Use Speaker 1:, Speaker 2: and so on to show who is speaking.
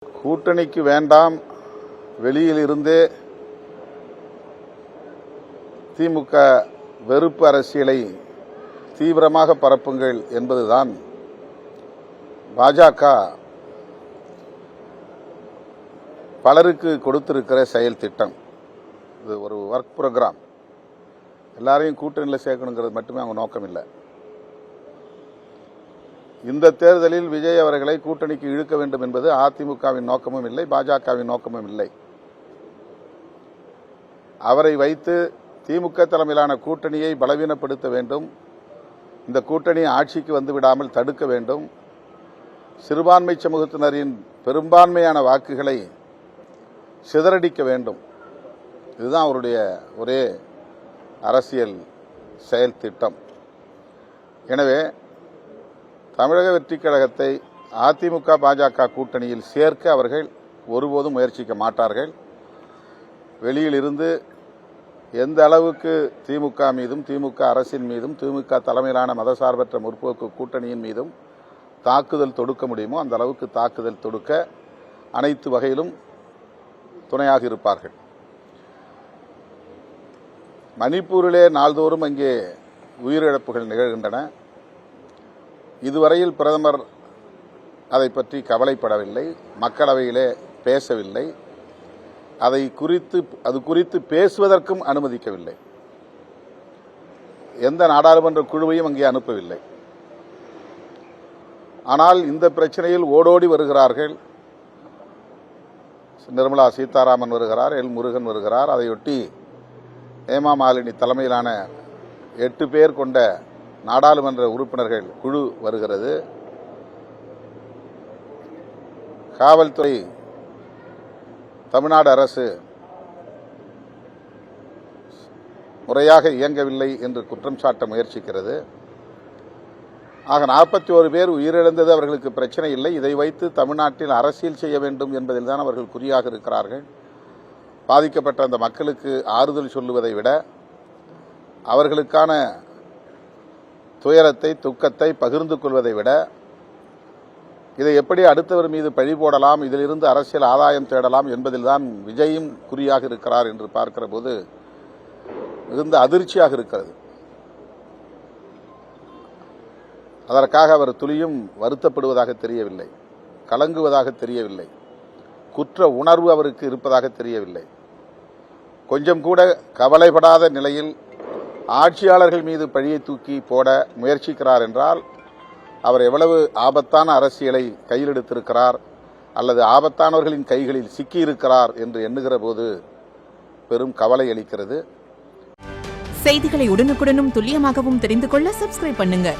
Speaker 1: கூட்டணிக்கு வேண்டாம், வெளியில் இருந்தே திமுக வெறுப்பு அரசியலை தீவிரமாக பரப்புங்கள் என்பதுதான் பாஜக பலருக்கு கொடுத்திருக்கிற செயல் திட்டம். இது ஒரு ஒர்க் ப்ரோக்ராம். எல்லாரையும் கூட்டணியில் சேர்க்கணுங்கிறது மட்டுமே அவங்க நோக்கம் இல்லை. இந்த தேர்தலில் விஜய் அவர்களை கூட்டணிக்கு இழுக்க வேண்டும் என்பது அதிமுகவின் நோக்கமும் இல்லை, பாஜகவின் நோக்கமும் இல்லை. அவரை வைத்து திமுக தலைமையிலான கூட்டணியை பலவீனப்படுத்த வேண்டும், இந்த கூட்டணி ஆட்சிக்கு வந்துவிடாமல் தடுக்க வேண்டும், சிறுபான்மை சமூகத்தினரின் பெரும்பான்மையான வாக்குகளை சிதறடிக்க வேண்டும். இதுதான் அவருடைய ஒரே அரசியல் செயல் திட்டம். எனவே தமிழக வெற்றிக் கழகத்தை அதிமுக பாஜக கூட்டணியில் சேர்க்க அவர்கள் ஒருபோதும் முயற்சிக்க மாட்டார்கள். வெளியில் இருந்து எந்த அளவுக்கு திமுக மீதும் திமுக அரசின் மீதும் திமுக தலைமையிலான மதசார்பற்ற முற்போக்கு கூட்டணியின் மீதும் தாக்குதல் தொடுக்க முடியுமோ அந்த அளவுக்கு தாக்குதல் தொடுக்க அனைத்து வகையிலும் துணையாக இருப்பார்கள். மணிப்பூரிலே நாள்தோறும் அங்கே உயிரிழப்புகள் நிகழ்கின்றன. இதுவரையில் பிரதமர் அதை பற்றி கவலைப்படவில்லை, மக்களவையிலே பேசவில்லை, அது குறித்து பேசுவதற்கும் அனுமதிக்கவில்லை, எந்த நாடாளுமன்ற குழுவையும் அங்கே அனுப்பவில்லை. ஆனால் இந்த பிரச்சனையில் ஓடோடி வருகிறார்கள். நிர்மலா சீதாராமன் வருகிறார், எல் முருகன் வருகிறார், அதையொட்டி ஹேமா மாலினி தலைமையிலான 8 பேர் கொண்ட நாடாளுமன்ற உறுப்பினர்கள் குழு வருகிறது. காவல்துறை தமிழ்நாடு அரசு முறையாக இயங்கவில்லை என்று குற்றம் சாட்ட முயற்சிக்கிறது. ஆக 41 பேர் உயிரிழந்தது அவர்களுக்கு பிரச்சனை இல்லை. இதை வைத்து தமிழ்நாட்டில் அரசியல் செய்ய வேண்டும் என்பதில் தான் அவர்கள் குறியாக இருக்கிறார்கள். பாதிக்கப்பட்ட அந்த மக்களுக்கு ஆறுதல் சொல்லுவதை விட அவர்களுக்கான துயரத்தை துக்கத்தை பகிர்ந்து கொள்வதை விட இதை எப்படி அடுத்தவர் மீது பழி போடலாம், இதிலிருந்து அரசியல் ஆதாயம் தேடலாம் என்பதில்தான் விஜயும் குறியாக இருக்கிறார் என்று பார்க்கிற போது மிகுந்த அதிர்ச்சியாக இருக்கிறது. அதற்காக அவர் துளியும் வருத்தப்படுவதாக தெரியவில்லை, கலங்குவதாக தெரியவில்லை, குற்ற உணர்வு அவருக்கு இருப்பதாக தெரியவில்லை. கொஞ்சம் கூட கவலைப்படாத நிலையில் ஆட்சியாளர்கள் மீது பழியை தூக்கி போட முயற்சிக்கிறார் என்றால் அவர் எவ்வளவு ஆபத்தான அரசியலை கையில் எடுத்திருக்கிறார் அல்லது ஆபத்தானவர்களின் கைகளில் சிக்கியிருக்கிறார் என்று எண்ணுகிற போது பெரும் கவலை அளிக்கிறது.
Speaker 2: செய்திகளை உடனுக்குடனும் துல்லியமாகவும் தெரிந்து கொள்ள சப்ஸ்கிரைப் பண்ணுங்க.